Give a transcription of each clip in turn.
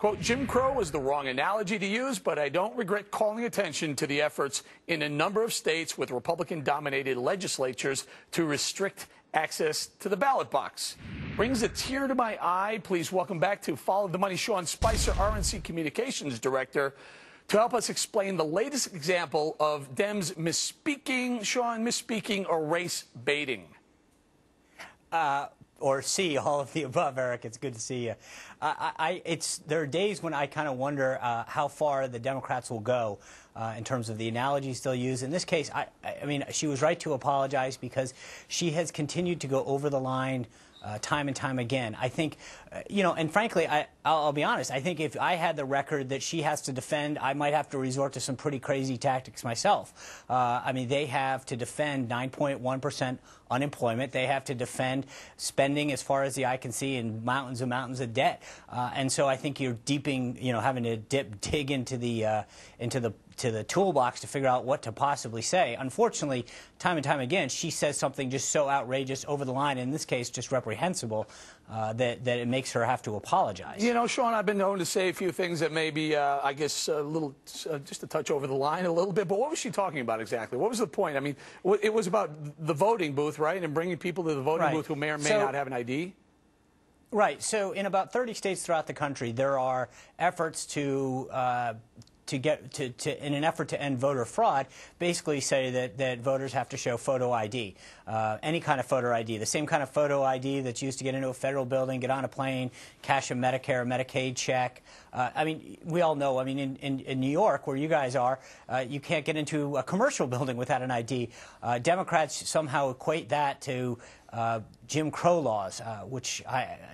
Quote, Jim Crow was the wrong analogy to use, but I don't regret calling attention to the efforts in a number of states with Republican-dominated legislatures to restrict access to the ballot box. Brings a tear to my eye. Please welcome back to Follow the Money, Sean Spicer, RNC Communications Director, to help us explain the latest example of Dems misspeaking, Sean, misspeaking or race baiting. Or C, all of the above, Eric. It's good to see you. There are days when I kind of wonder how far the Democrats will go in terms of the analogies they'll use. In this case, I mean, she was right to apologize because she has continued to go over the line time and time again. I think, you know, and frankly, I'll be honest, I think if I had the record that she has to defend, I might have to resort to some pretty crazy tactics myself. I mean, they have to defend 9.1% unemployment. They have to defend spending as far as the eye can see and mountains and mountains of debt. And so I think you're having to dig into the toolbox to figure out what to possibly say. Unfortunately, time and time again, she says something just so outrageous, over the line, in this case just reprehensible, that it makes her have to apologize. You know, Sean, I've been known to say a few things that maybe, I guess, a little, just a touch over the line a little bit, but what was she talking about exactly? What was the point? I mean, it was about the voting booth, right, and bringing people to the voting booth who may or may not have an ID? Right. So in about 30 states throughout the country, there are efforts to in an effort to end voter fraud, basically say that voters have to show photo ID, any kind of photo ID, the same kind of photo ID that's used to get into a federal building, get on a plane, cash a Medicare, Medicaid check. I mean, we all know, I mean, in New York, where you guys are, you can't get into a commercial building without an ID. Democrats somehow equate that to Jim Crow laws, which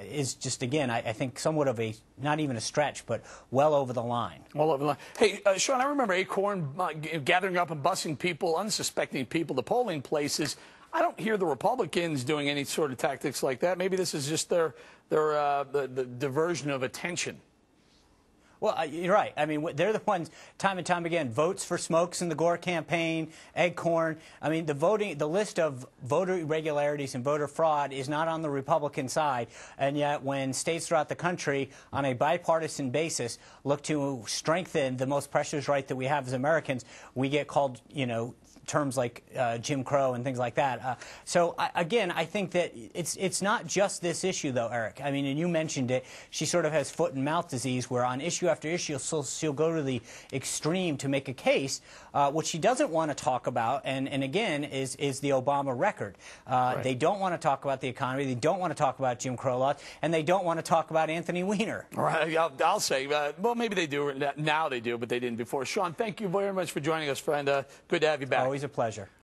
is just, again, I think somewhat of a, not even a stretch, but well over the line. Well over the line. Hey, Sean, I remember Acorn gathering up and busing people, unsuspecting people, to polling places. I don't hear the Republicans doing any sort of tactics like that. Maybe this is just the diversion of attention. Well, you're right. I mean, they're the ones, time and time again, votes for smokes in the Gore campaign, Acorn. I mean, the list of voter irregularities and voter fraud is not on the Republican side. And yet, when states throughout the country, on a bipartisan basis, look to strengthen the most precious right that we have as Americans, we get called, you know, terms like Jim Crow and things like that. So again, I think that it's not just this issue, though, Eric. I mean, and you mentioned it. She sort of has foot and mouth disease, where on issue after issue, she'll go to the extreme to make a case. What she doesn't want to talk about, and again, is the Obama record. Right. They don't want to talk about the economy. They don't want to talk about Jim Crow laws, and they don't want to talk about Anthony Weiner. All right, I'll say, well, maybe they do now. They do, but they didn't before. Sean, thank you very much for joining us, friend. Good to have you back. Always a pleasure.